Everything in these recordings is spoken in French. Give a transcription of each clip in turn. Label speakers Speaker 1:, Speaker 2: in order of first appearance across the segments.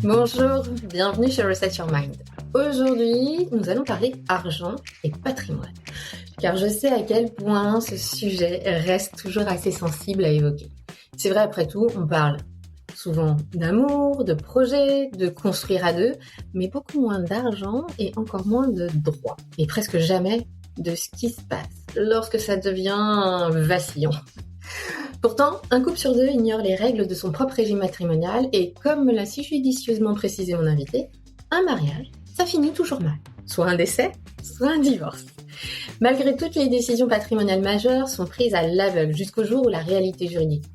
Speaker 1: Bonjour, bienvenue sur Reset Your Mind. Aujourd'hui, nous allons parler argent et patrimoine, car je sais à quel point ce sujet reste toujours assez sensible à évoquer. C'est vrai, après tout, on parle souvent d'amour, de projets, de construire à deux, mais beaucoup moins d'argent et encore moins de droit, et presque jamais de ce qui se passe lorsque ça devient vacillant. Pourtant, un couple sur deux ignore les règles de son propre régime matrimonial et, comme me l'a si judicieusement précisé mon invité, un mariage, ça finit toujours mal. Soit un décès, soit un divorce. Malgré toutes les décisions patrimoniales majeures sont prises à l'aveugle jusqu'au jour où la réalité juridique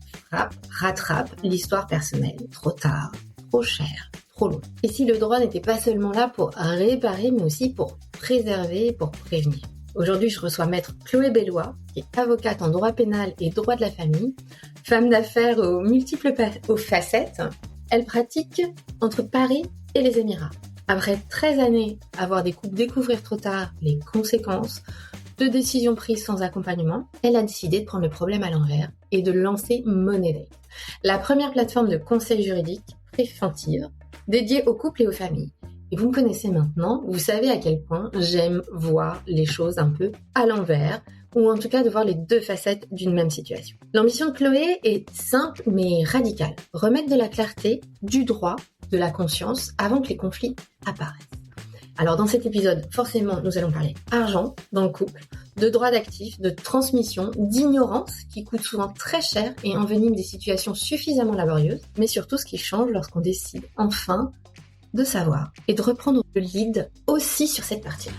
Speaker 1: rattrape l'histoire personnelle. Trop tard, trop cher, trop long. Et si le droit n'était pas seulement là pour réparer, mais aussi pour préserver, pour prévenir. Aujourd'hui, je reçois maître Chloé Bellois, qui est avocate en droit pénal et droit de la famille, femme d'affaires aux multiples facettes. Elle pratique entre Paris et les Émirats. Après 13 années à voir des couples découvrir trop tard les conséquences de décisions prises sans accompagnement, elle a décidé de prendre le problème à l'envers et de lancer Money Date, la première plateforme de conseil juridique préventive dédiée aux couples et aux familles. Et vous me connaissez maintenant, vous savez à quel point j'aime voir les choses un peu à l'envers, ou en tout cas de voir les deux facettes d'une même situation. L'ambition de Chloé est simple mais radicale. Remettre de la clarté, du droit, de la conscience avant que les conflits apparaissent. Alors dans cet épisode, forcément, nous allons parler argent dans le couple, de droits d'actifs, de transmission, d'ignorance qui coûte souvent très cher et envenime des situations suffisamment laborieuses, mais surtout ce qui change lorsqu'on décide enfin de savoir et de reprendre le lead aussi sur cette partie.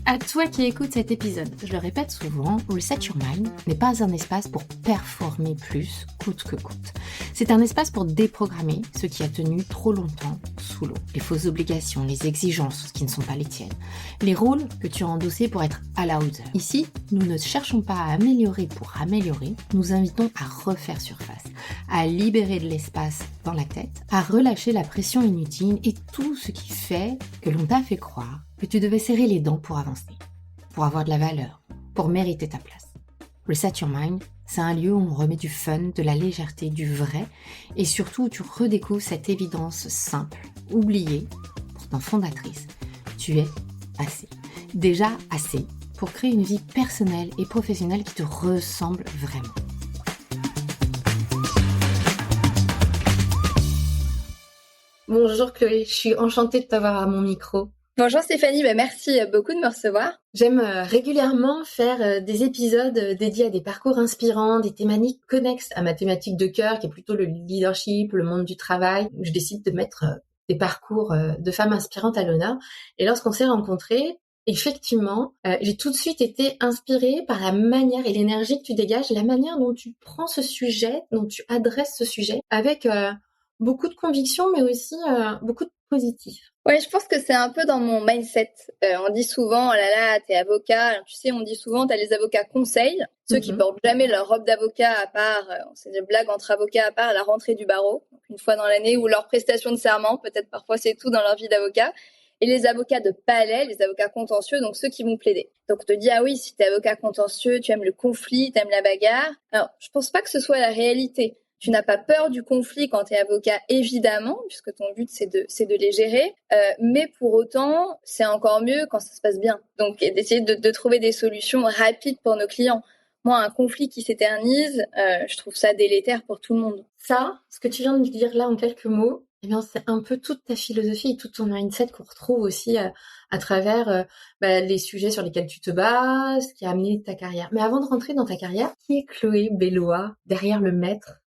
Speaker 1: À toi qui écoutes cet épisode, je le répète souvent, Reset Your Mind n'est pas un espace pour performer plus, coûte que coûte. C'est un espace pour déprogrammer ce qui a tenu trop longtemps sous l'eau. Les fausses obligations, les exigences qui ne sont pas les tiennes, les rôles que tu as endossés pour être à la hauteur. Ici, nous ne cherchons pas à améliorer pour améliorer, nous invitons à refaire surface, à libérer de l'espace dans la tête, à relâcher la pression inutile et tout ce qui fait que l'on t'a fait croire que tu devais serrer les dents pour avancer, pour avoir de la valeur, pour mériter ta place. Reset Your Mind, c'est un lieu où on remet du fun, de la légèreté, du vrai, et surtout où tu redécouvres cette évidence simple, oubliée, pourtant fondatrice. Tu es assez. Déjà assez pour créer une vie personnelle et professionnelle qui te ressemble vraiment. Bonjour Chloé, je suis enchantée de t'avoir à mon micro.
Speaker 2: Bonjour Stéphanie, merci beaucoup de me recevoir.
Speaker 1: J'aime régulièrement faire des épisodes dédiés à des parcours inspirants, des thématiques connexes à ma thématique de cœur qui est plutôt le leadership, le monde du travail. Je décide de mettre des parcours de femmes inspirantes à l'honneur. Et lorsqu'on s'est rencontrés, effectivement, j'ai tout de suite été inspirée par la manière et l'énergie que tu dégages, la manière dont tu prends ce sujet, dont tu adresses ce sujet avec beaucoup de conviction, mais aussi beaucoup de positif.
Speaker 2: Ouais, je pense que c'est un peu dans mon mindset. On dit souvent, oh là là, t'es avocat. Alors, tu sais, on dit souvent, t'as les avocats conseils, ceux qui portent jamais leur robe d'avocat à part, c'est des blagues entre avocats à part à la rentrée du barreau, donc une fois dans l'année, ou leur prestation de serment, peut-être parfois c'est tout dans leur vie d'avocat. Et les avocats de palais, les avocats contentieux, donc ceux qui vont plaider. Donc on te dit, ah oui, si t'es avocat contentieux, tu aimes le conflit, t'aimes la bagarre. Alors, je pense pas que ce soit la réalité. Tu n'as pas peur du conflit quand tu es avocat, évidemment, puisque ton but, c'est de les gérer. Mais pour autant, c'est encore mieux quand ça se passe bien. Donc, d'essayer de trouver des solutions rapides pour nos clients. Moi, un conflit qui s'éternise, je trouve ça délétère pour tout le monde.
Speaker 1: Ça, ce que tu viens de dire là en quelques mots, eh bien, c'est un peu toute ta philosophie et tout ton mindset qu'on retrouve aussi à travers les sujets sur lesquels tu te bats, ce qui a amené ta carrière. Mais avant de rentrer dans ta carrière, qui est Chloé Bellois derrière le maître?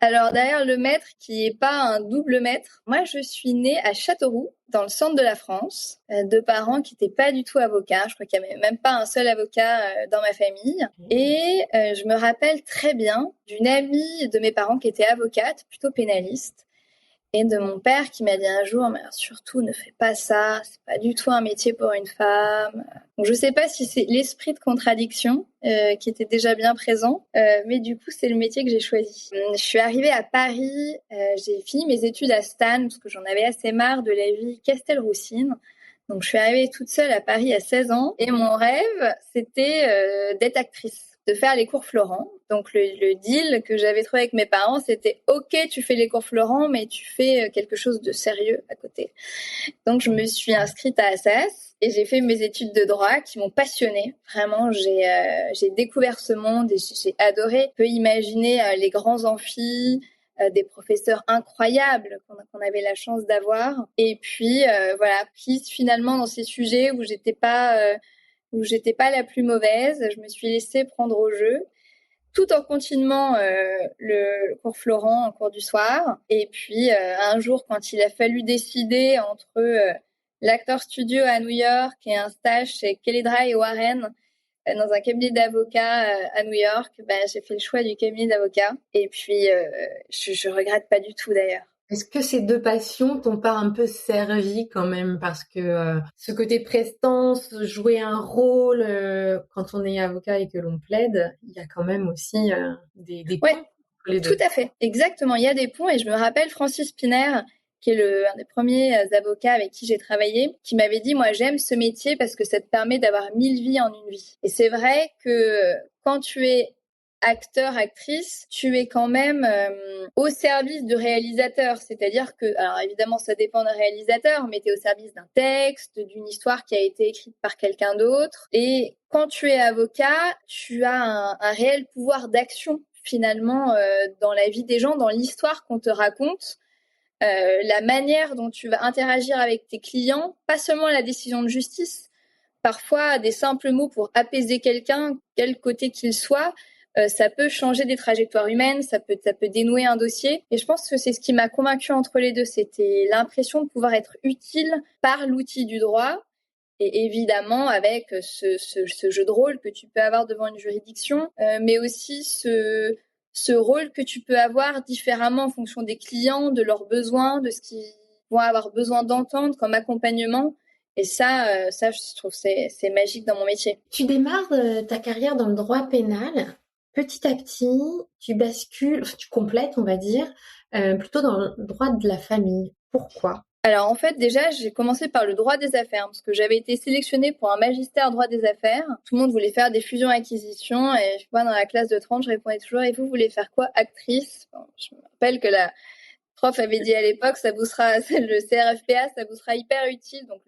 Speaker 2: Alors, derrière le maître, qui est pas un double maître, moi, je suis née à Châteauroux, dans le centre de la France, de parents qui étaient pas du tout avocats. Je crois qu'il y avait même pas un seul avocat dans ma famille. Et je me rappelle très bien d'une amie de mes parents qui était avocate, plutôt pénaliste, et de mon père qui m'a dit un jour, mais surtout ne fais pas ça, c'est pas du tout un métier pour une femme. Donc je sais pas si c'est l'esprit de contradiction qui était déjà bien présent, mais du coup c'est le métier que j'ai choisi. Je suis arrivée à Paris, j'ai fini mes études à Stan parce que j'en avais assez marre de la vie castelroussine, Donc, je suis arrivée toute seule à Paris à 16 ans et mon rêve, c'était d'être actrice, de faire les cours Florent. Donc, le deal que j'avais trouvé avec mes parents, c'était « Ok, tu fais les cours Florent, mais tu fais quelque chose de sérieux à côté. » Donc, je me suis inscrite à Assas et j'ai fait mes études de droit qui m'ont passionnée. Vraiment, j'ai découvert ce monde et j'ai adoré. Je peux imaginer les grands amphis, des professeurs incroyables qu'on avait la chance d'avoir. Et puis, voilà, prise finalement dans ces sujets où j'étais pas la plus mauvaise. Je me suis laissée prendre au jeu tout en continuant le cours Florent en cours du soir. Et puis, un jour, quand il a fallu décider entre l'Actor Studio à New York et un stage chez Kelly Dry et Warren dans un cabinet d'avocats à New York, j'ai fait le choix du cabinet d'avocats. Et puis, je regrette pas du tout d'ailleurs.
Speaker 1: Est-ce que ces deux passions t'ont pas un peu servi quand même? Parce que ce côté prestance, jouer un rôle quand on est avocat et que l'on plaide, il y a quand même aussi des
Speaker 2: Ouais,
Speaker 1: ponts entre les
Speaker 2: tout
Speaker 1: deux.
Speaker 2: à fait. Exactement. Il y a des ponts et je me rappelle Francis Piner, qui est un des premiers avocats avec qui j'ai travaillé, qui m'avait dit, moi, j'aime ce métier parce que ça te permet d'avoir 1000 vies en une vie. Et c'est vrai que quand tu es acteur, actrice, tu es quand même au service du réalisateur. C'est-à-dire que, alors évidemment, ça dépend d'un réalisateur, mais tu es au service d'un texte, d'une histoire qui a été écrite par quelqu'un d'autre. Et quand tu es avocat, tu as un réel pouvoir d'action finalement dans la vie des gens, dans l'histoire qu'on te raconte, la manière dont tu vas interagir avec tes clients, pas seulement la décision de justice, parfois des simples mots pour apaiser quelqu'un, quel côté qu'il soit, ça peut changer des trajectoires humaines, ça peut dénouer un dossier. Et je pense que c'est ce qui m'a convaincue entre les deux, c'était l'impression de pouvoir être utile par l'outil du droit. Et évidemment, avec ce jeu de rôle que tu peux avoir devant une juridiction, mais aussi ce rôle que tu peux avoir différemment en fonction des clients, de leurs besoins, de ce qu'ils vont avoir besoin d'entendre comme accompagnement. Et ça, je trouve c'est magique dans mon métier.
Speaker 1: Tu démarres ta carrière dans le droit pénal. Petit à petit, tu bascules, enfin, tu complètes, on va dire, plutôt dans le droit de la famille. Pourquoi?
Speaker 2: Alors en fait, déjà, j'ai commencé par le droit des affaires parce que j'avais été sélectionnée pour un magistère droit des affaires. Tout le monde voulait faire des fusions-acquisitions et je vois dans la classe de 30, je répondais toujours « Et vous voulez faire quoi, actrice ?» Bon, je me rappelle que la prof avait dit à l'époque « Ça vous sera le CRFPA, ça vous sera hyper utile. Donc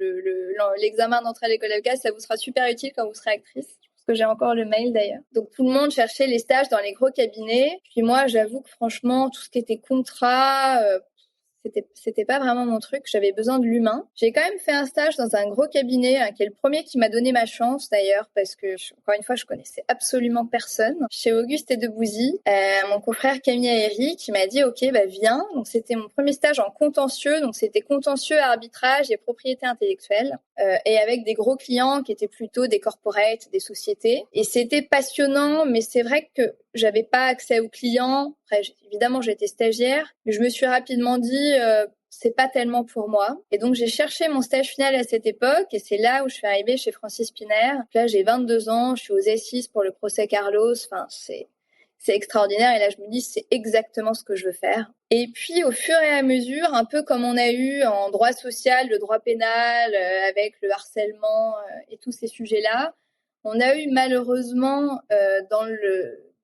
Speaker 2: l'examen d'entrée à l'école d'avocat, ça vous sera super utile quand vous serez actrice. » Que j'ai encore le mail d'ailleurs. Donc tout le monde cherchait les stages dans les gros cabinets. Puis moi, j'avoue que franchement, tout ce qui était contrat, c'était pas vraiment mon truc. J'avais besoin de l'humain. J'ai quand même fait un stage dans un gros cabinet, qui est le premier qui m'a donné ma chance d'ailleurs, parce que encore une fois, je connaissais absolument personne. Chez Auguste et Debouzy, mon confrère Camille Aéry qui m'a dit OK, viens. Donc c'était mon premier stage en contentieux. Donc c'était contentieux, arbitrage et propriété intellectuelle, et avec des gros clients qui étaient plutôt des corporates, des sociétés. Et c'était passionnant, mais c'est vrai que j'avais pas accès aux clients. Après, évidemment, j'étais stagiaire, mais je me suis rapidement dit c'est pas tellement pour moi. Et donc, j'ai cherché mon stage final à cette époque et c'est là où je suis arrivée chez Francis Piner. Là, j'ai 22 ans, je suis aux assises pour le procès Carlos. Enfin, c'est extraordinaire. Et là, je me dis, c'est exactement ce que je veux faire. Et puis, au fur et à mesure, un peu comme on a eu en droit social, le droit pénal, avec le harcèlement et tous ces sujets-là, on a eu malheureusement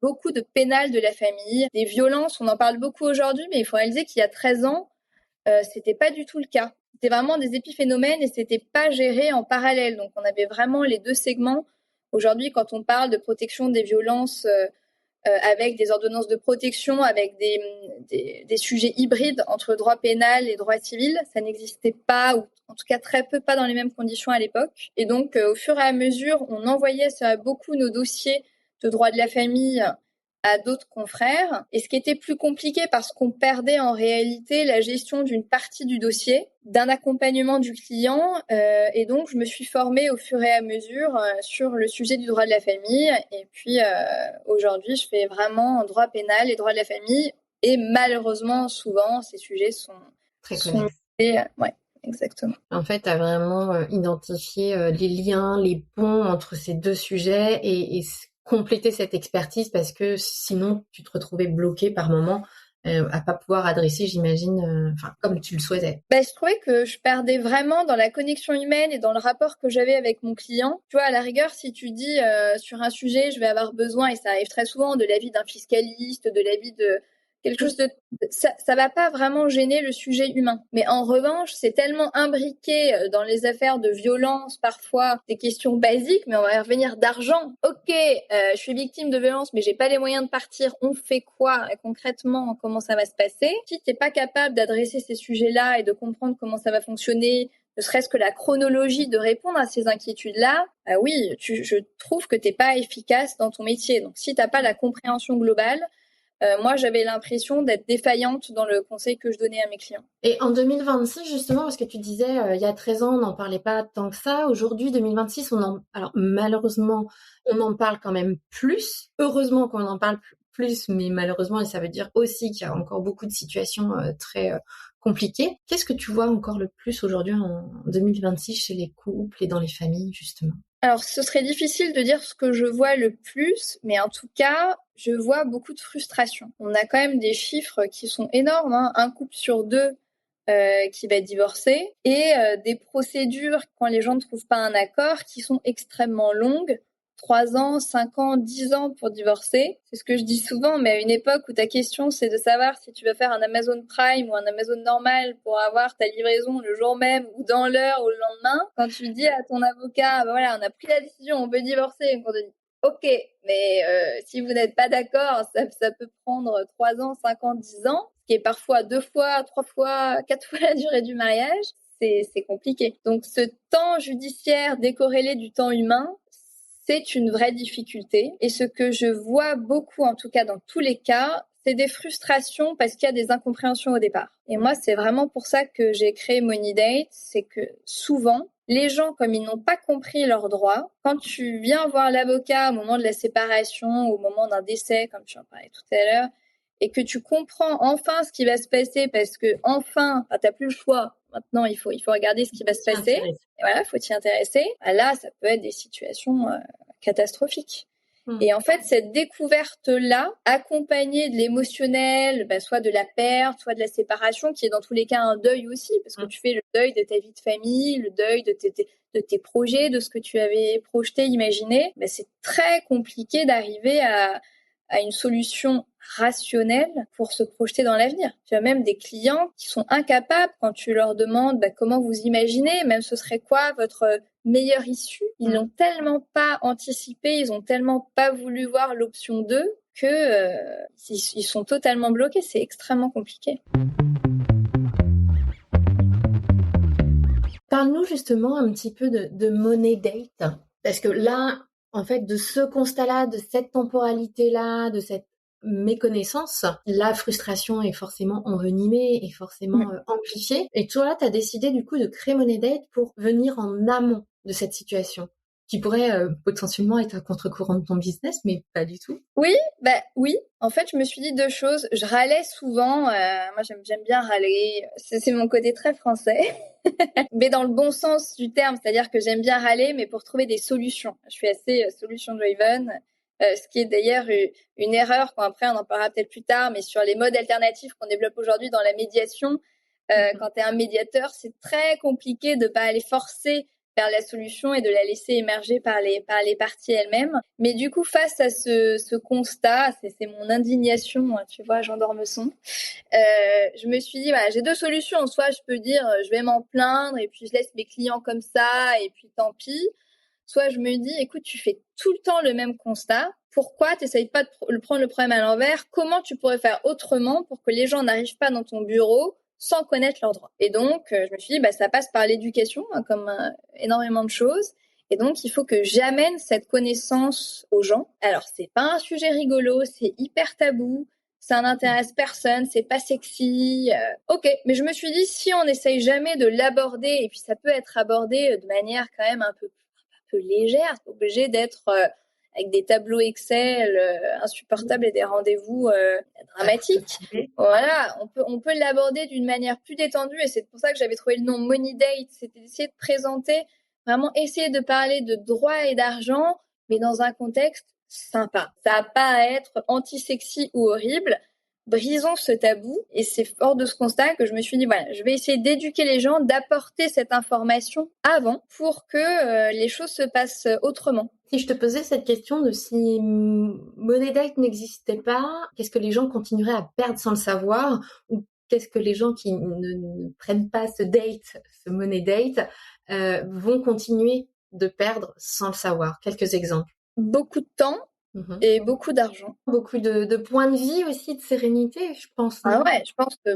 Speaker 2: beaucoup de pénal de la famille, des violences, on en parle beaucoup aujourd'hui, mais il faut réaliser qu'il y a 13 ans, c'était pas du tout le cas. C'était vraiment des épiphénomènes et c'était pas géré en parallèle. Donc on avait vraiment les deux segments. Aujourd'hui, quand on parle de protection des violences avec des ordonnances de protection, avec des sujets hybrides entre droit pénal et droit civil, ça n'existait pas, ou en tout cas très peu, pas dans les mêmes conditions à l'époque. Et donc, au fur et à mesure, on envoyait beaucoup nos dossiers de droit de la famille à d'autres confrères. Et ce qui était plus compliqué parce qu'on perdait en réalité la gestion d'une partie du dossier, d'un accompagnement du client. Et donc, je me suis formée au fur et à mesure sur le sujet du droit de la famille. Et puis, aujourd'hui, je fais vraiment droit pénal et droit de la famille. Et malheureusement, souvent, ces sujets sont
Speaker 1: Très connexes.
Speaker 2: Ouais, exactement.
Speaker 1: En fait, tu as vraiment identifié les liens, les ponts entre ces deux sujets et compléter cette expertise parce que sinon, tu te retrouvais bloqué par moment à pas pouvoir adresser, j'imagine, comme tu le souhaitais.
Speaker 2: Je trouvais que je perdais vraiment dans la connexion humaine et dans le rapport que j'avais avec mon client. Tu vois, à la rigueur, si tu dis sur un sujet, je vais avoir besoin, et ça arrive très souvent, de l'avis d'un fiscaliste, de l'avis de quelque chose de... Ça va pas vraiment gêner le sujet humain. Mais en revanche, c'est tellement imbriqué dans les affaires de violence, parfois, des questions basiques, mais on va y revenir d'argent. Ok, je suis victime de violence, mais j'ai pas les moyens de partir. On fait quoi concrètement? Comment ça va se passer? Si t'es pas capable d'adresser ces sujets-là et de comprendre comment ça va fonctionner, ne serait-ce que la chronologie de répondre à ces inquiétudes-là, oui, je trouve que t'es pas efficace dans ton métier. Donc, si t'as pas la compréhension globale, moi, j'avais l'impression d'être défaillante dans le conseil que je donnais à mes clients.
Speaker 1: Et en 2026, justement, parce que tu disais, il y a 13 ans, on n'en parlait pas tant que ça. Aujourd'hui, 2026, alors malheureusement, on en parle quand même plus. Heureusement qu'on en parle plus, mais malheureusement, et ça veut dire aussi qu'il y a encore beaucoup de situations très compliquées. Qu'est-ce que tu vois encore le plus aujourd'hui en 2026 chez les couples et dans les familles, justement?
Speaker 2: Alors, ce serait difficile de dire ce que je vois le plus, mais en tout cas, je vois beaucoup de frustration. On a quand même des chiffres qui sont énormes, hein. Un couple sur deux qui va être divorcé, et des procédures, quand les gens ne trouvent pas un accord, qui sont extrêmement longues. 3 ans, 5 ans, 10 ans pour divorcer. C'est ce que je dis souvent, mais à une époque où ta question, c'est de savoir si tu vas faire un Amazon Prime ou un Amazon normal pour avoir ta livraison le jour même ou dans l'heure ou le lendemain, quand tu dis à ton avocat, voilà, on a pris la décision, on veut divorcer, et qu'on te dit, ok, mais si vous n'êtes pas d'accord, ça peut prendre 3 ans, 5 ans, 10 ans, ce qui est parfois 2 fois, 3 fois, 4 fois la durée du mariage. C'est compliqué. Donc, ce temps judiciaire décorrélé du temps humain, c'est une vraie difficulté. Et ce que je vois beaucoup, en tout cas dans tous les cas, c'est des frustrations parce qu'il y a des incompréhensions au départ. Et moi, c'est vraiment pour ça que j'ai créé Money Date, c'est que souvent, les gens, comme ils n'ont pas compris leurs droits, quand tu viens voir l'avocat au moment de la séparation, au moment d'un décès, comme tu en parlais tout à l'heure, et que tu comprends enfin ce qui va se passer parce que enfin, t'as plus le choix. Maintenant, il faut regarder ce qui va se passer. Et voilà, faut t'y intéresser. Là, ça peut être des situations catastrophiques. Et en fait, cette découverte-là, accompagnée de l'émotionnel, soit de la perte, soit de la séparation, qui est dans tous les cas un deuil aussi, parce que tu fais le deuil de ta vie de famille, le deuil de tes projets, de ce que tu avais projeté, imaginé, c'est très compliqué d'arriver à une solution rationnelle pour se projeter dans l'avenir. Tu as même des clients qui sont incapables, quand tu leur demandes comment vous imaginez, même ce serait quoi votre meilleure issue, ils l'ont tellement pas anticipé, ils ont tellement pas voulu voir l'option 2 que ils sont totalement bloqués. C'est extrêmement compliqué.
Speaker 1: Parle-nous justement un petit peu de Money Date, parce que là, en fait, de ce constat-là, de cette temporalité-là, de cette méconnaissance, la frustration est forcément envenimée et forcément amplifiée. Et toi, là, tu as décidé du coup de créer Money Date pour venir en amont de cette situation, qui pourrait potentiellement être à contre-courant de ton business, mais pas du tout.
Speaker 2: Oui, oui. En fait, je me suis dit deux choses. Je râlais souvent. Moi, j'aime bien râler. C'est mon côté très français. Mais dans le bon sens du terme, c'est-à-dire que j'aime bien râler, mais pour trouver des solutions. Je suis assez solution-driven, ce qui est d'ailleurs une erreur, après on en parlera peut-être plus tard, mais sur les modes alternatifs qu'on développe aujourd'hui dans la médiation, quand tu es un médiateur, c'est très compliqué de pas aller forcer vers la solution et de la laisser émerger par les parties elles-mêmes. Mais du coup, face à ce constat, c'est mon indignation, tu vois, Jean d'Ormesson, je me suis dit, j'ai deux solutions. Soit je peux dire, je vais m'en plaindre et puis je laisse mes clients comme ça et puis tant pis. Soit je me dis, écoute, tu fais tout le temps le même constat. Pourquoi tu n'essayes pas de prendre le problème à l'envers? Comment tu pourrais faire autrement pour que les gens n'arrivent pas dans ton bureau sans connaître leurs droits? Et donc, je me suis dit, ça passe par l'éducation, comme énormément de choses. Et donc, il faut que j'amène cette connaissance aux gens. Alors, c'est pas un sujet rigolo, c'est hyper tabou. Ça n'intéresse personne, c'est pas sexy. Ok, mais je me suis dit, si on n'essaye jamais de l'aborder, et puis ça peut être abordé de manière quand même un peu légère, c'est pas obligé d'être avec des tableaux Excel insupportables et des rendez-vous dramatiques. Voilà, on peut l'aborder d'une manière plus détendue, et c'est pour ça que j'avais trouvé le nom Money Date, c'était d'essayer de présenter, vraiment essayer de parler de droit et d'argent, mais dans un contexte sympa. Ça n'a pas à être anti-sexy ou horrible. brisons ce tabou. Et c'est fort de ce constat que je me suis dit, voilà, je vais essayer d'éduquer les gens, d'apporter cette information avant pour que les choses se passent autrement.
Speaker 1: Si je te posais cette question de si Money Date n'existait pas, qu'est-ce que les gens continueraient à perdre sans le savoir, ou qu'est-ce que les gens qui ne prennent pas ce date, ce Money Date, vont continuer de perdre sans le savoir? Quelques exemples.
Speaker 2: Beaucoup de temps et beaucoup d'argent.
Speaker 1: Beaucoup de points de vie aussi, de sérénité, je pense.
Speaker 2: Ah ouais, je pense que,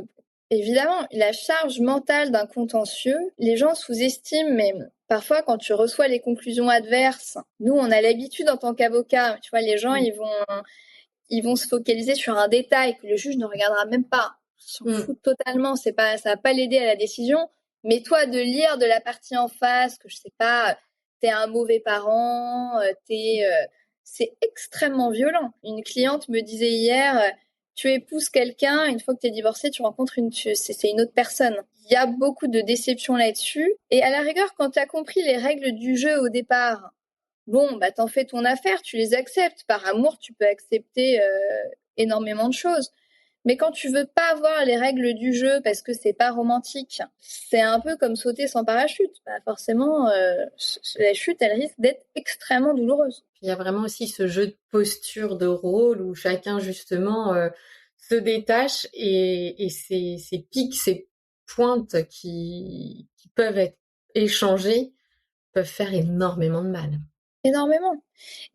Speaker 2: évidemment, la charge mentale d'un contentieux, les gens sous-estiment, mais parfois, quand tu reçois les conclusions adverses, nous, on a l'habitude en tant qu'avocat, tu vois, les gens, ils vont se focaliser sur un détail que le juge ne regardera même pas. Ils s'en foutent totalement, ça va pas l'aider à la décision. Mais toi, de lire de la partie en face, que je sais pas, t'es un mauvais parent, c'est extrêmement violent. Une cliente me disait hier, tu épouses quelqu'un, une fois que t'es divorcé, tu rencontres c'est une autre personne. Il y a beaucoup de déception là-dessus. Et à la rigueur, quand t'as compris les règles du jeu au départ, bon, bah t'en fais ton affaire, tu les acceptes. Par amour, tu peux accepter énormément de choses. Mais quand tu veux pas voir les règles du jeu parce que c'est pas romantique, c'est un peu comme sauter sans parachute. Bah forcément, la chute, elle risque d'être extrêmement douloureuse.
Speaker 1: Il y a vraiment aussi ce jeu de posture, de rôle, où chacun justement se détache, et ces pics, ces pointes qui peuvent être échangées peuvent faire énormément de mal.
Speaker 2: Énormément.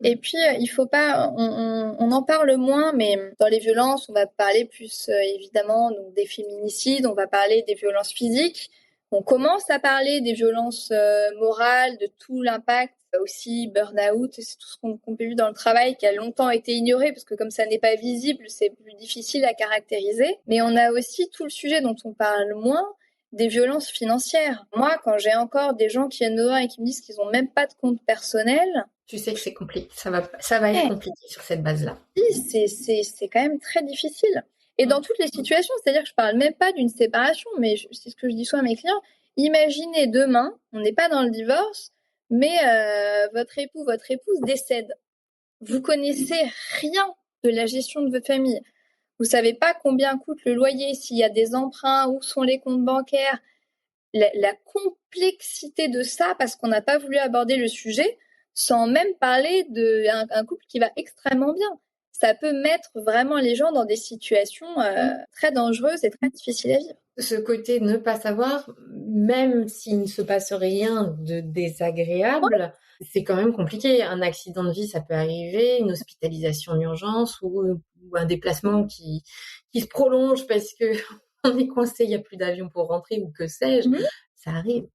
Speaker 2: Et puis, il faut pas, on en parle moins, mais dans les violences, on va parler plus évidemment donc des féminicides, on va parler des violences physiques. On commence à parler des violences morales, de tout l'impact, aussi burn-out, c'est tout ce qu'on peut vivre dans le travail qui a longtemps été ignoré parce que comme ça n'est pas visible, c'est plus difficile à caractériser. Mais on a aussi tout le sujet dont on parle moins, des violences financières. Moi, quand j'ai encore des gens qui viennent me voir et qui me disent qu'ils ont même pas de compte personnel,
Speaker 1: tu sais que c'est compliqué, ça va être compliqué sur cette base-là.
Speaker 2: C'est quand même très difficile. Et dans toutes les situations, c'est-à-dire que je parle même pas d'une séparation, mais c'est ce que je dis souvent à mes clients. Imaginez demain, on n'est pas dans le divorce, mais votre époux, votre épouse décède. Vous connaissez rien de la gestion de votre famille. Vous savez pas combien coûte le loyer, s'il y a des emprunts, où sont les comptes bancaires. La complexité de ça, parce qu'on n'a pas voulu aborder le sujet, sans même parler d'un couple qui va extrêmement bien. Ça peut mettre vraiment les gens dans des situations très dangereuses et très difficiles à vivre.
Speaker 1: Ce côté ne pas savoir, même s'il ne se passe rien de désagréable, c'est quand même compliqué. Un accident de vie, ça peut arriver, une hospitalisation en urgence ou un déplacement qui se prolonge parce que on est coincé, il n'y a plus d'avion pour rentrer ou que sais-je. Ça arrive.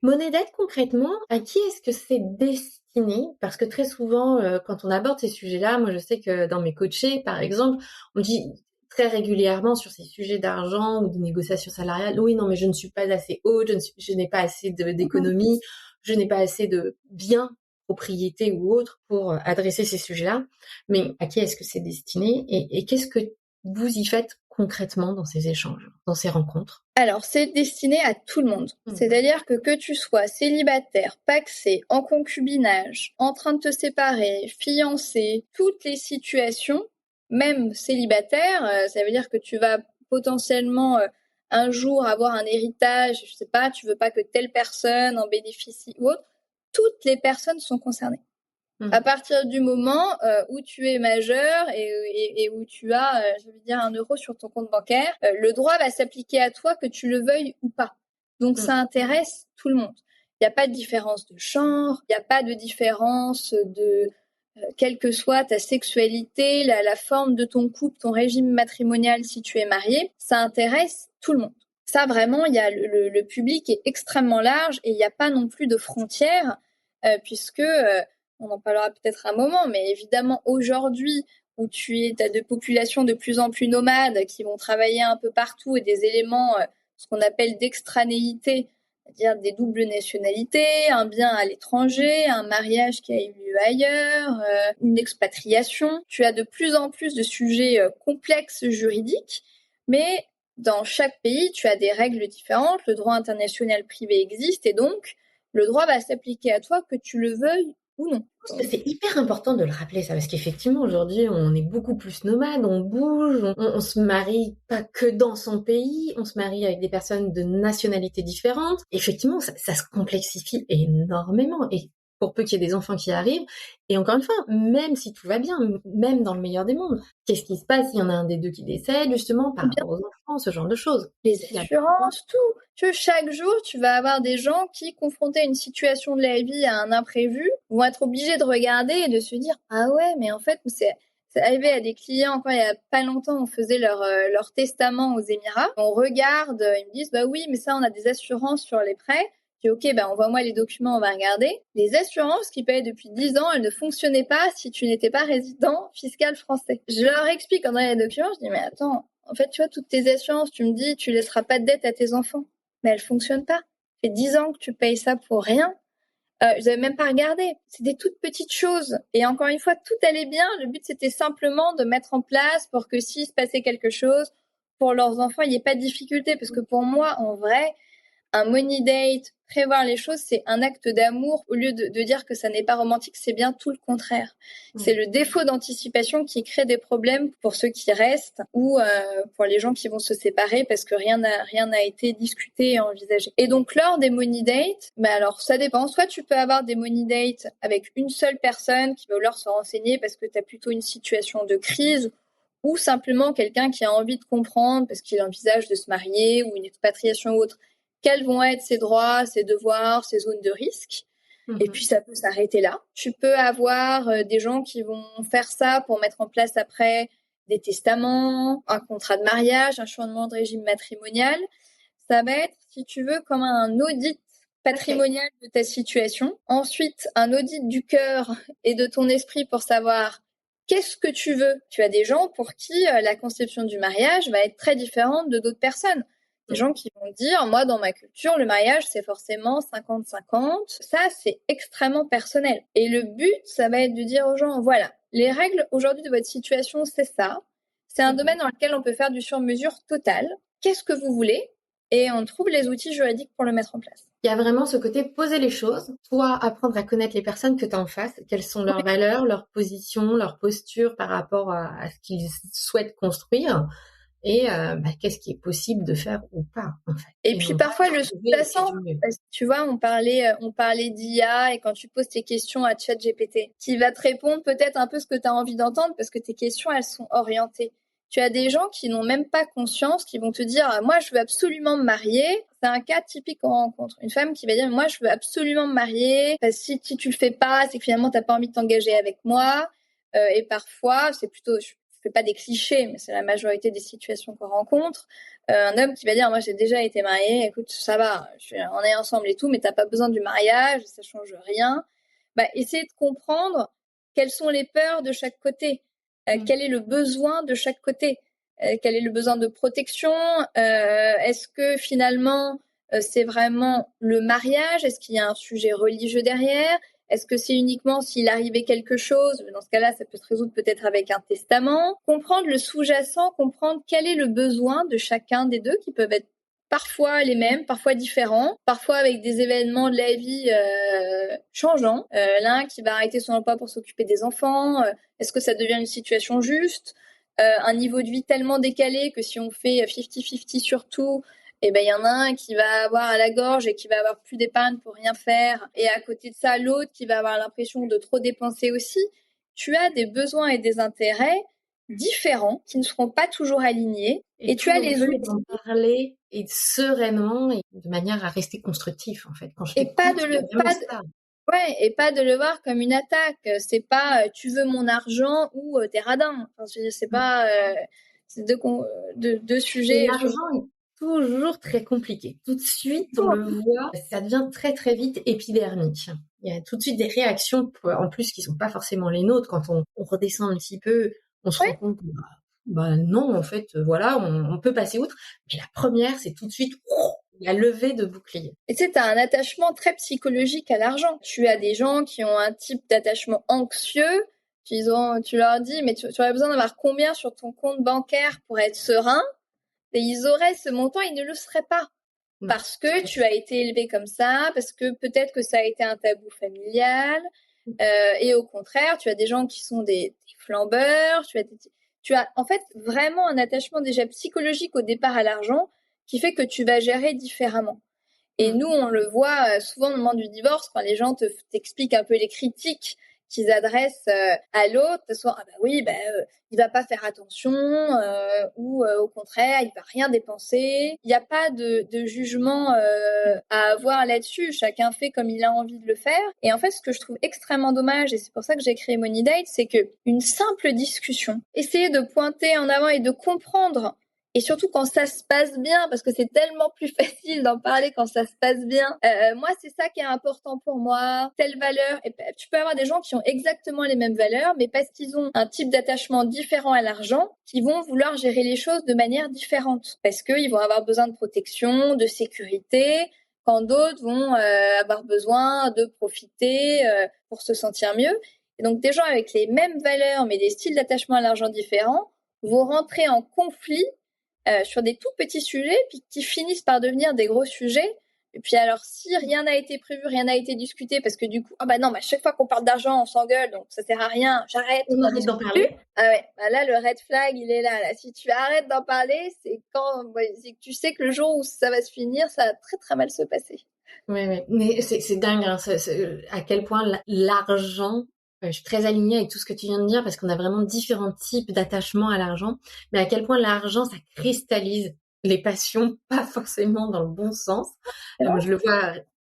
Speaker 1: Money Date, concrètement, à qui est-ce que c'est destiné? Parce que très souvent, quand on aborde ces sujets-là, moi je sais que dans mes coachés, par exemple, on me dit très régulièrement sur ces sujets d'argent ou de négociation salariale, oui, non, mais je ne suis pas assez haute, je n'ai pas assez d'économie, je n'ai pas assez de biens, propriété ou autre pour adresser ces sujets-là. Mais à qui est-ce que c'est destiné, et qu'est-ce que vous y faites concrètement dans ces échanges, dans ces rencontres?
Speaker 2: Alors, c'est destiné à tout le monde. C'est-à-dire que tu sois célibataire, pacsé, en concubinage, en train de te séparer, fiancé, toutes les situations, même célibataire, ça veut dire que tu vas potentiellement un jour avoir un héritage, je sais pas, tu veux pas que telle personne en bénéficie ou autre. Toutes les personnes sont concernées. À partir du moment où tu es majeur et où tu as, je veux dire, 1 euro sur ton compte bancaire, le droit va s'appliquer à toi que tu le veuilles ou pas. Donc ça intéresse tout le monde. Il n'y a pas de différence de genre, il n'y a pas de différence de quelle que soit ta sexualité, la forme de ton couple, ton régime matrimonial si tu es marié, ça intéresse tout le monde. Ça vraiment, il y a le public est extrêmement large et il n'y a pas non plus de frontières puisque on en parlera peut-être un moment, mais évidemment aujourd'hui où t'as des populations de plus en plus nomades qui vont travailler un peu partout et des éléments, ce qu'on appelle d'extranéité, c'est-à-dire des doubles nationalités, un bien à l'étranger, un mariage qui a eu lieu ailleurs, une expatriation. Tu as de plus en plus de sujets complexes juridiques, mais dans chaque pays, tu as des règles différentes. Le droit international privé existe et donc le droit va s'appliquer à toi que tu le veuilles ou non.
Speaker 1: C'est hyper important de le rappeler ça, parce qu'effectivement aujourd'hui on est beaucoup plus nomade, on bouge, on se marie pas que dans son pays, on se marie avec des personnes de nationalités différentes. Effectivement ça se complexifie énormément, et pour peu qu'il y ait des enfants qui arrivent, et encore une fois, même si tout va bien, même dans le meilleur des mondes, qu'est-ce qui se passe s'il y en a un des deux qui décède, justement, par rapport aux enfants, ce genre de choses.
Speaker 2: Les assurances, tout. Tu vois, chaque jour, tu vas avoir des gens qui, confrontés à une situation de la vie, à un imprévu, vont être obligés de regarder et de se dire « Ah ouais, mais en fait, c'est arrivé à des clients, encore il y a pas longtemps, on faisait leur testament aux Émirats. On regarde, ils me disent « Bah oui, mais ça, on a des assurances sur les prêts. » Je dis « Ok, bah envoie-moi les documents, on va regarder. » Les assurances qui payaient depuis 10 ans, elles ne fonctionnaient pas si tu n'étais pas résident fiscal français. Je leur explique quand on a les documents, je dis « Mais attends, en fait, tu vois, toutes tes assurances, tu me dis, tu laisseras pas de dette à tes enfants. Mais elles fonctionnent pas. Ça fait 10 ans que tu payes ça pour rien. Je n'avais même pas regardé. C'est des toutes petites choses. Et encore une fois, tout allait bien. Le but, c'était simplement de mettre en place pour que s'il se passait quelque chose, pour leurs enfants, il n'y ait pas de difficulté. Parce que pour moi, en vrai, un money date, prévoir les choses, c'est un acte d'amour. Au lieu de dire que ça n'est pas romantique, c'est bien tout le contraire. C'est le défaut d'anticipation qui crée des problèmes pour ceux qui restent ou pour les gens qui vont se séparer parce que rien n'a été discuté et envisagé. Et donc, lors des money dates, alors ça dépend. Soit tu peux avoir des money dates avec une seule personne qui va vouloir se renseigner parce que tu as plutôt une situation de crise, ou simplement quelqu'un qui a envie de comprendre parce qu'il envisage de se marier ou une expatriation ou autre. Quels vont être ses droits, ses devoirs, ses zones de risque. Et puis, ça peut s'arrêter là. Tu peux avoir des gens qui vont faire ça pour mettre en place après des testaments, un contrat de mariage, un changement de régime matrimonial. Ça va être, si tu veux, comme un audit patrimonial de ta situation. Ensuite, un audit du cœur et de ton esprit pour savoir qu'est-ce que tu veux. Tu as des gens pour qui la conception du mariage va être très différente de d'autres personnes. Des gens qui vont dire, moi, dans ma culture, le mariage, c'est forcément 50-50. Ça, c'est extrêmement personnel. Et le but, ça va être de dire aux gens, voilà, les règles aujourd'hui de votre situation, c'est ça. C'est un domaine dans lequel on peut faire du sur-mesure total. Qu'est-ce que vous voulez? Et on trouve les outils juridiques pour le mettre en place.
Speaker 1: Il y a vraiment ce côté poser les choses, toi apprendre à connaître les personnes que tu as en face, quelles sont leurs valeurs, leurs positions, leur posture par rapport à ce qu'ils souhaitent construire, et qu'est-ce qui est possible de faire ou pas, en fait.
Speaker 2: Et puis parfois le sous-jacent, tu vois, on parlait d'IA, et quand tu poses tes questions à ChatGPT, qui va te répondre peut-être un peu ce que tu as envie d'entendre parce que tes questions, elles sont orientées. Tu as des gens qui n'ont même pas conscience, qui vont te dire « Moi, je veux absolument me marier ». C'est un cas typique qu'on rencontre. Une femme qui va dire « Moi, je veux absolument me marier, parce que si tu le fais pas, c'est que finalement, t'as pas envie de t'engager avec moi. » Et parfois, c'est plutôt... je fais pas des clichés, mais c'est la majorité des situations qu'on rencontre. Un homme qui va dire « Moi, j'ai déjà été marié, écoute, ça va, on est ensemble et tout, mais t'as pas besoin du mariage, ça change rien. » Essayer de comprendre quelles sont les peurs de chaque côté. Quel est le besoin de chaque côté, quel est le besoin de protection, est-ce que finalement c'est vraiment le mariage, est-ce qu'il y a un sujet religieux derrière, est-ce que c'est uniquement s'il arrivait quelque chose, dans ce cas-là ça peut se résoudre peut-être avec un testament. Comprendre le sous-jacent, comprendre quel est le besoin de chacun des deux qui peuvent être parfois les mêmes, parfois différents, parfois avec des événements de la vie changeants. L'un qui va arrêter son emploi pour s'occuper des enfants, est-ce que ça devient une situation juste, un niveau de vie tellement décalé que si on fait 50-50 sur tout, il y en a un qui va avoir à la gorge et qui va avoir plus d'épargne pour rien faire, et à côté de ça, l'autre qui va avoir l'impression de trop dépenser aussi. Tu as des besoins et des intérêts différents qui ne seront pas toujours alignés, et tu as les outils
Speaker 1: d'en parler, et sereinement, et de manière à rester constructif, en fait. Quand je
Speaker 2: et pas de le voir comme une attaque. C'est pas tu veux mon argent ou t'es radin. Enfin, c'est pas c'est deux sujets.
Speaker 1: Et l'argent est toujours très compliqué. Tout de suite, on le voit, ça devient très très vite épidermique. Il y a tout de suite des réactions, en plus, qui sont pas forcément les nôtres. Quand on redescend un petit peu, on se rend compte que non, en fait, voilà, on peut passer outre. Mais la première, c'est tout de suite la levée de bouclier.
Speaker 2: Et tu sais, t'as un attachement très psychologique à l'argent. Tu as des gens qui ont un type d'attachement anxieux. Tu leur dis, mais tu aurais besoin d'avoir combien sur ton compte bancaire pour être serein? Et ils auraient ce montant, ils ne le seraient pas. Parce que tu as été élevé comme ça, parce que peut-être que ça a été un tabou familial, Et au contraire, tu as des gens qui sont des flambeurs, tu as en fait vraiment un attachement déjà psychologique au départ à l'argent qui fait que tu vas gérer différemment. Et nous, on le voit souvent au moment du divorce, quand les gens t'expliquent un peu les critiques qu'ils adressent à l'autre, soit ah bah oui, il va pas faire attention, ou au contraire, il va rien dépenser. Il n'y a pas de jugement à avoir là-dessus. Chacun fait comme il a envie de le faire. Et en fait, ce que je trouve extrêmement dommage, et c'est pour ça que j'ai créé Money Date, c'est que une simple discussion, essayer de pointer en avant et de comprendre. Et surtout quand ça se passe bien, parce que c'est tellement plus facile d'en parler quand ça se passe bien. Moi, c'est ça qui est important pour moi. Telle valeur. Et tu peux avoir des gens qui ont exactement les mêmes valeurs, mais parce qu'ils ont un type d'attachement différent à l'argent, qui vont vouloir gérer les choses de manière différente. Parce qu'ils vont avoir besoin de protection, de sécurité, quand d'autres vont avoir besoin de profiter pour se sentir mieux. Et donc, des gens avec les mêmes valeurs, mais des styles d'attachement à l'argent différents, vont rentrer en conflit sur des tout petits sujets, puis qui finissent par devenir des gros sujets. Et puis alors, si rien n'a été prévu, rien n'a été discuté, parce que du coup, à chaque fois qu'on parle d'argent, on s'engueule, donc ça sert à rien, j'arrête.
Speaker 1: On arrête d'en parler.
Speaker 2: Ah ouais, là, le red flag, il est là. Si tu arrêtes d'en parler, c'est c'est que tu sais que le jour où ça va se finir, ça va très très mal se passer.
Speaker 1: Oui, mais c'est dingue, hein, à quel point l'argent, je suis très alignée avec tout ce que tu viens de dire parce qu'on a vraiment différents types d'attachement à l'argent, mais à quel point l'argent, ça cristallise les passions, pas forcément dans le bon sens. Je le vois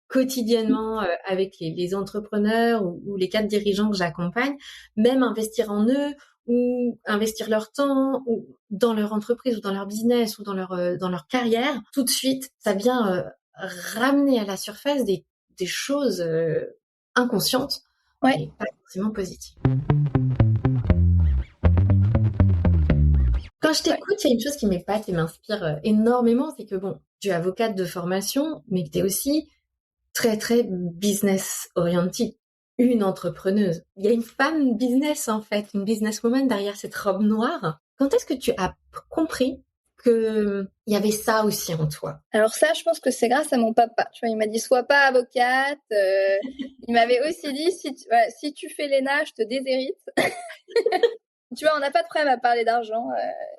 Speaker 1: quotidiennement avec les entrepreneurs ou les cadres dirigeants que j'accompagne, même investir en eux ou investir leur temps ou dans leur entreprise ou dans leur business ou dans leur carrière, tout de suite, ça vient ramener à la surface des choses inconscientes et pas forcément positives. Quand je t'écoute, il y a une chose qui m'épate et m'inspire énormément, c'est que bon, tu es avocate de formation, mais que tu es aussi très très business oriented, une entrepreneuse. Il y a une femme business en fait, une businesswoman derrière cette robe noire. Quand est-ce que tu as compris que il y avait ça aussi en toi?
Speaker 2: Alors ça, je pense que c'est grâce à mon papa. Tu vois, il m'a dit sois pas avocate. Il m'avait aussi dit si tu fais l'ENA, je te déshérite. Tu vois, on n'a pas de problème à parler d'argent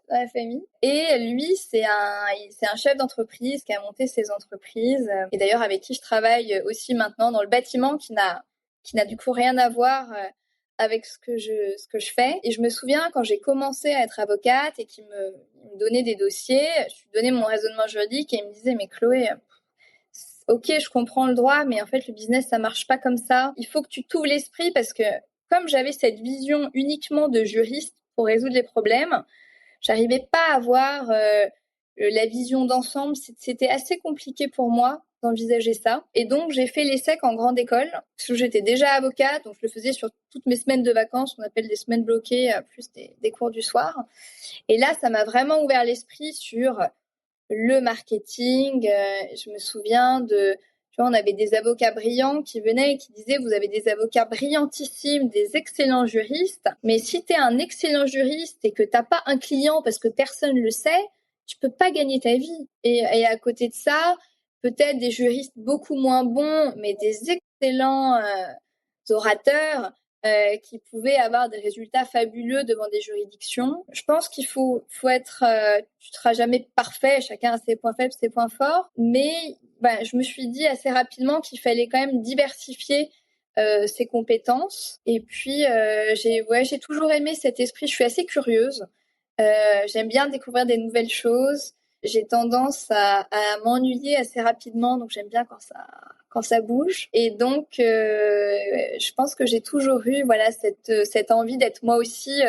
Speaker 2: dans la famille. Et lui, c'est un chef d'entreprise qui a monté ses entreprises et d'ailleurs avec qui je travaille aussi maintenant dans le bâtiment, qui n'a du coup rien à voir avec ce que je fais. Et je me souviens quand j'ai commencé à être avocate et qu'il me donnait des dossiers, je lui donnais mon raisonnement juridique et il me disait mais Chloé, ok, je comprends le droit, mais en fait le business ça marche pas comme ça. Il faut que tu t'ouvres l'esprit parce que comme j'avais cette vision uniquement de juriste pour résoudre les problèmes, j'arrivais pas à avoir la vision d'ensemble. C'était assez compliqué pour moi d'envisager ça. Et donc, j'ai fait l'ESSEC en grande école, parce que j'étais déjà avocate, donc je le faisais sur toutes mes semaines de vacances, qu'on appelle des semaines bloquées, plus des cours du soir. Et là, ça m'a vraiment ouvert l'esprit sur le marketing. Je me souviens tu vois, on avait des avocats brillants qui venaient et qui disaient vous avez des avocats brillantissimes, des excellents juristes, mais si tu es un excellent juriste et que t'as pas un client parce que personne le sait, tu peux pas gagner ta vie. Et à côté de ça, peut-être des juristes beaucoup moins bons, mais des excellents orateurs qui pouvaient avoir des résultats fabuleux devant des juridictions. Je pense qu'il faut être, tu ne seras jamais parfait, chacun a ses points faibles, ses points forts, mais je me suis dit assez rapidement qu'il fallait quand même diversifier ses compétences. Et puis, j'ai toujours aimé cet esprit, je suis assez curieuse, j'aime bien découvrir des nouvelles choses, j'ai tendance à m'ennuyer assez rapidement, donc j'aime bien quand ça bouge. Et donc, je pense que j'ai toujours eu cette envie d'être moi aussi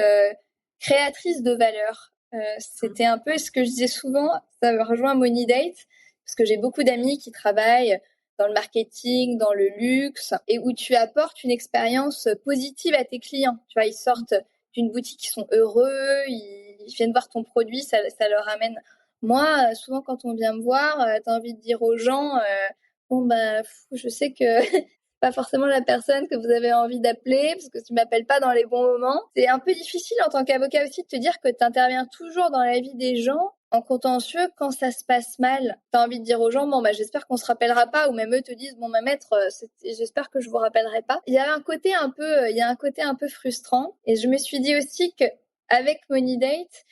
Speaker 2: créatrice de valeur. C'était un peu ce que je disais souvent, ça me rejoint Money Date, parce que j'ai beaucoup d'amis qui travaillent dans le marketing, dans le luxe, et où tu apportes une expérience positive à tes clients. Tu vois, ils sortent d'une boutique, ils sont heureux, ils viennent voir ton produit, ça leur amène. Moi, souvent quand on vient me voir, t'as envie de dire aux gens, je sais que c'est pas forcément la personne que vous avez envie d'appeler parce que tu m'appelles pas dans les bons moments. C'est un peu difficile en tant qu'avocat aussi de te dire que tu interviens toujours dans la vie des gens en contentieux quand ça se passe mal. Tu as envie de dire aux gens, bon, bah, j'espère qu'on se rappellera pas, ou même eux te disent, bon, ma maître, j'espère que je vous rappellerai pas. Il y a un côté un peu frustrant. Et je me suis dit aussi que avec Money Date,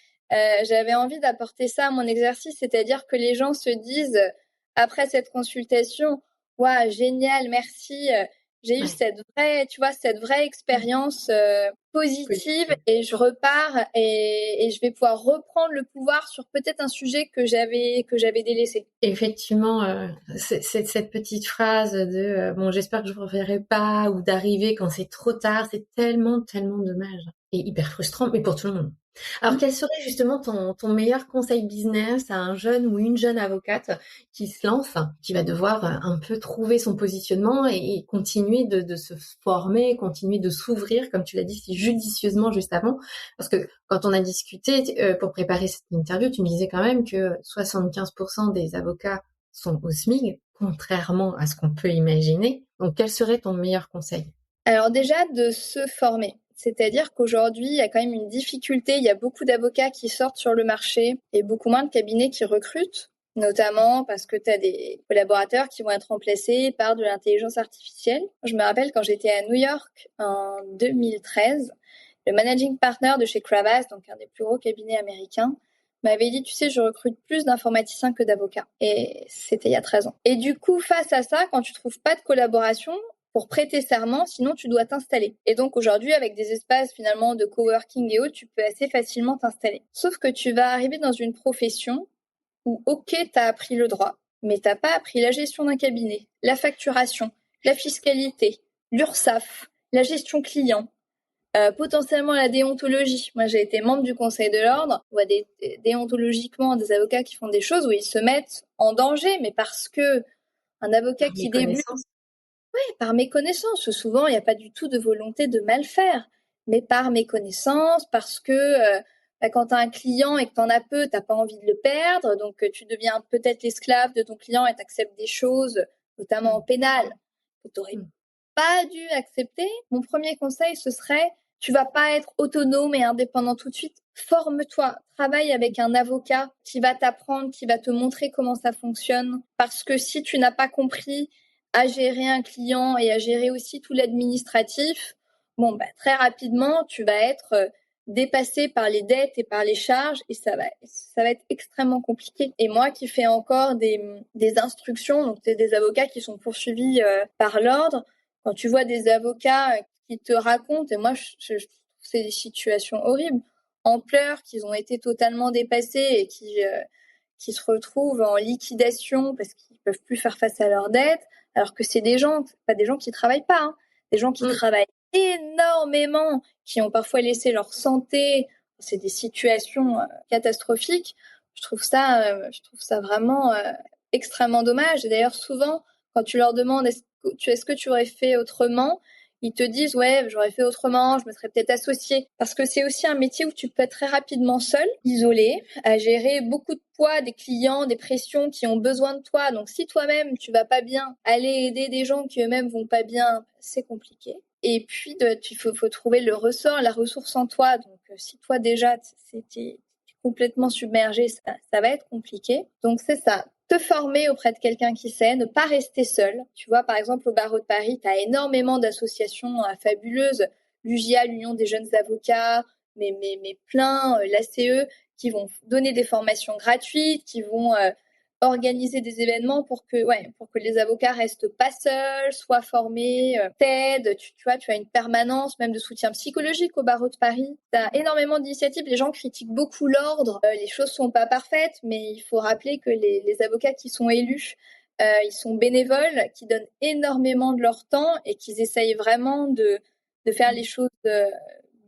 Speaker 2: j'avais envie d'apporter ça à mon exercice, c'est-à-dire que les gens se disent, après cette consultation, waouh, génial, merci, j'ai eu cette vraie expérience positive et je repars et je vais pouvoir reprendre le pouvoir sur peut-être un sujet que j'avais délaissé.
Speaker 1: Effectivement, cette petite phrase de bon, j'espère que je ne reverrai pas, ou d'arriver quand c'est trop tard, c'est tellement dommage et hyper frustrant, mais pour tout le monde. Alors, quel serait justement ton meilleur conseil business à un jeune ou une jeune avocate qui se lance, qui va devoir un peu trouver son positionnement et continuer de se former, continuer de s'ouvrir, comme tu l'as dit si judicieusement juste avant, parce que quand on a discuté pour préparer cette interview, tu me disais quand même que 75% des avocats sont au SMIC, contrairement à ce qu'on peut imaginer. Donc, quel serait ton meilleur conseil?
Speaker 2: Alors déjà, de se former. C'est-à-dire qu'aujourd'hui, il y a quand même une difficulté. Il y a beaucoup d'avocats qui sortent sur le marché et beaucoup moins de cabinets qui recrutent, notamment parce que tu as des collaborateurs qui vont être remplacés par de l'intelligence artificielle. Je me rappelle quand j'étais à New York en 2013, le managing partner de chez Cravath, donc un des plus gros cabinets américains, m'avait dit, tu sais, je recrute plus d'informaticiens que d'avocats. Et c'était il y a 13 ans. Et du coup, face à ça, quand tu trouves pas de collaboration, pour prêter serment, sinon tu dois t'installer. Et donc aujourd'hui, avec des espaces finalement de coworking et autres, tu peux assez facilement t'installer. Sauf que tu vas arriver dans une profession où, ok, t'as appris le droit, mais t'as pas appris la gestion d'un cabinet, la facturation, la fiscalité, l'URSSAF, la gestion client, potentiellement la déontologie. Moi, j'ai été membre du Conseil de l'Ordre. On voit déontologiquement des avocats qui font des choses où ils se mettent en danger, mais parce que un avocat qui débute, par méconnaissance. Souvent, il n'y a pas du tout de volonté de mal faire, mais par méconnaissance, parce que quand tu as un client et que tu en as peu, tu n'as pas envie de le perdre, donc tu deviens peut-être l'esclave de ton client et tu acceptes des choses, notamment en pénal, que tu n'aurais pas dû accepter. Mon premier conseil, ce serait, tu vas pas être autonome et indépendant tout de suite. Forme-toi, travaille avec un avocat qui va t'apprendre, qui va te montrer comment ça fonctionne, parce que si tu n'as pas compris à gérer un client et à gérer aussi tout l'administratif, très rapidement, tu vas être dépassé par les dettes et par les charges et ça va être extrêmement compliqué. Et moi qui fais encore des instructions, donc c'est des avocats qui sont poursuivis par l'ordre, quand tu vois des avocats qui te racontent, et moi je trouve c'est des situations horribles, en pleurs, qu'ils ont été totalement dépassés et qui se retrouvent en liquidation parce qu'ils peuvent plus faire face à leurs dettes, alors que c'est pas des gens qui travaillent pas, hein, des gens qui travaillent énormément, qui ont parfois laissé leur santé. C'est des situations catastrophiques. Je trouve ça vraiment extrêmement dommage. Et d'ailleurs, souvent, quand tu leur demandes est-ce que tu aurais fait autrement, ils te disent ouais, j'aurais fait autrement, je me serais peut-être associée. Parce que c'est aussi un métier où tu peux être très rapidement seul, isolé, à gérer beaucoup de poids, des clients, des pressions qui ont besoin de toi. Donc si toi-même tu vas pas bien, aller aider des gens qui eux-mêmes vont pas bien, c'est compliqué. Et puis il faut trouver le ressort, la ressource en toi. Donc si toi déjà t'es complètement submergé, ça va être compliqué. Donc c'est ça. Te former auprès de quelqu'un qui sait, ne pas rester seul. Tu vois, par exemple, au barreau de Paris, tu as énormément d'associations fabuleuses, l'UJA, l'Union des jeunes avocats, mais plein, l'ACE, qui vont donner des formations gratuites, qui vont organiser des événements pour que les avocats restent pas seuls, soient formés, t'aident. Tu vois, tu as une permanence même de soutien psychologique au barreau de Paris. Tu as énormément d'initiatives. Les gens critiquent beaucoup l'ordre. Les choses sont pas parfaites, mais il faut rappeler que les avocats qui sont élus, ils sont bénévoles, qui donnent énormément de leur temps et qu'ils essayent vraiment de faire les choses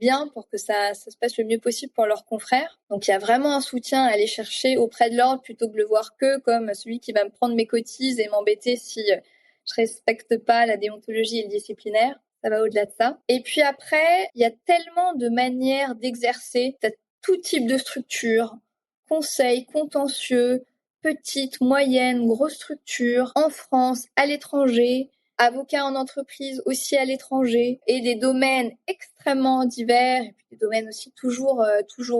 Speaker 2: bien pour que ça se passe le mieux possible pour leurs confrères. Donc il y a vraiment un soutien à aller chercher auprès de l'ordre plutôt que de le voir que comme celui qui va me prendre mes cotises et m'embêter si je respecte pas la déontologie et le disciplinaire. Ça va au-delà de ça. Et puis après, il y a tellement de manières d'exercer. Tu as tout type de structure, conseil, contentieux, petite, moyenne, grosse structure, en France, à l'étranger. avocat en entreprise, aussi à l'étranger, et des domaines extrêmement divers, et puis des domaines aussi toujours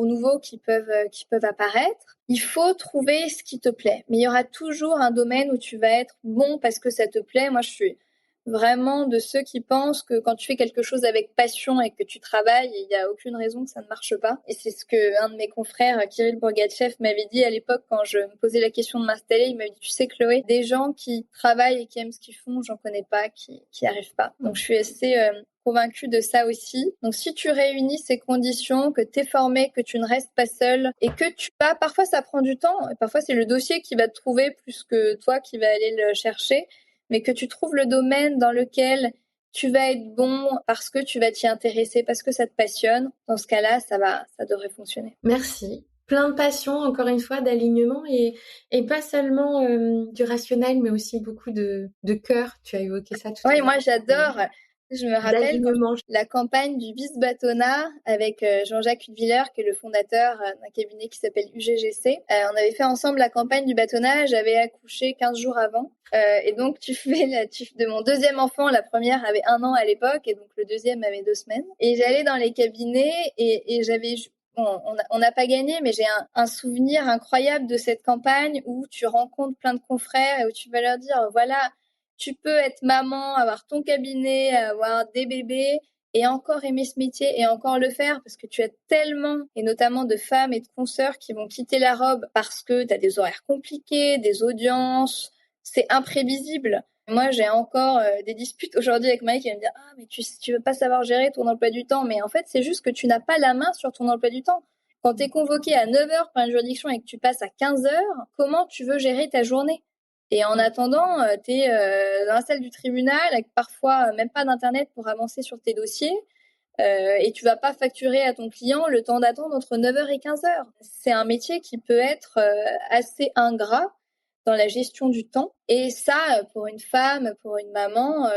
Speaker 2: nouveaux qui peuvent apparaître. Il faut trouver ce qui te plaît. Mais il y aura toujours un domaine où tu vas être bon parce que ça te plaît. Moi, je suis vraiment de ceux qui pensent que quand tu fais quelque chose avec passion et que tu travailles, il n'y a aucune raison que ça ne marche pas. Et c'est ce que un de mes confrères, Kirill Bourgachev, m'avait dit à l'époque quand je me posais la question de m'installer. Il m'avait dit, tu sais Chloé, des gens qui travaillent et qui aiment ce qu'ils font, j'en connais pas, qui arrivent pas. Donc je suis assez convaincue de ça aussi. Donc si tu réunis ces conditions, que t'es formé, que tu ne restes pas seul et que parfois ça prend du temps, et parfois c'est le dossier qui va te trouver plus que toi qui va aller le chercher, mais que tu trouves le domaine dans lequel tu vas être bon parce que tu vas t'y intéresser, parce que ça te passionne, dans ce cas-là, ça devrait fonctionner.
Speaker 1: Merci. Plein de passion, encore une fois, d'alignement et pas seulement du rationnel, mais aussi beaucoup de cœur. Tu as évoqué ça tout à l'heure.
Speaker 2: Oui, moi j'adore. Je me rappelle la campagne du Bis-Bâtonnat avec Jean-Jacques Hudviller, qui est le fondateur d'un cabinet qui s'appelle UGGC. On avait fait ensemble la campagne du bâtonnat. J'avais accouché 15 jours avant. Et donc, de mon deuxième enfant, la première avait 1 an à l'époque, et donc le deuxième avait 2 semaines. Et j'allais dans les cabinets et j'avais... Bon, on n'a pas gagné, mais j'ai un souvenir incroyable de cette campagne où tu rencontres plein de confrères et où tu vas leur dire, voilà, tu peux être maman, avoir ton cabinet, avoir des bébés et encore aimer ce métier et encore le faire parce que tu as tellement, et notamment de femmes et de consoeurs qui vont quitter la robe parce que tu as des horaires compliqués, des audiences, c'est imprévisible. Moi, j'ai encore des disputes aujourd'hui avec Mike qui va me dire « Ah, mais tu veux pas savoir gérer ton emploi du temps. » Mais en fait, c'est juste que tu n'as pas la main sur ton emploi du temps. Quand tu es convoqué à 9h par une juridiction et que tu passes à 15h, comment tu veux gérer ta journée ? Et en attendant, tu es dans la salle du tribunal avec parfois même pas d'internet pour avancer sur tes dossiers et tu vas pas facturer à ton client le temps d'attente entre 9h et 15h. C'est un métier qui peut être assez ingrat dans la gestion du temps. Et ça, pour une femme, pour une maman,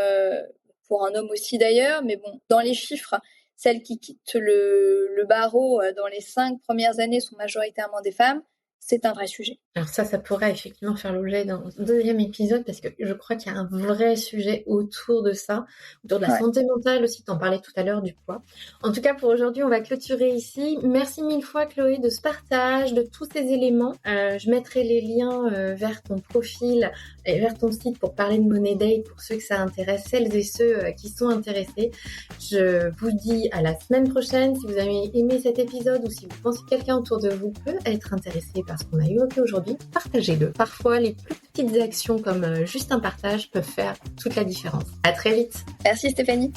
Speaker 2: pour un homme aussi d'ailleurs, mais bon, dans les chiffres, celles qui quittent le barreau dans les 5 premières années sont majoritairement des femmes. C'est un vrai sujet.
Speaker 1: Alors ça pourrait effectivement faire l'objet d'un deuxième épisode parce que je crois qu'il y a un vrai sujet autour de ça, autour de la santé mentale aussi, t'en parlais tout à l'heure du poids. En tout cas, pour aujourd'hui, on va clôturer ici. Merci 1000 fois Chloé de ce partage, de tous ces éléments. Je mettrai les liens vers ton profil et vers ton site pour parler de Money Day pour ceux que ça intéresse, celles et ceux qui sont intéressés. Je vous dis à la semaine prochaine. Si vous avez aimé cet épisode ou si vous pensez que quelqu'un autour de vous peut être intéressé par ce qu'on a évoqué aujourd'hui, partagez-le. Parfois, les plus petites actions comme juste un partage peuvent faire toute la différence. À très vite.
Speaker 2: Merci Stéphanie.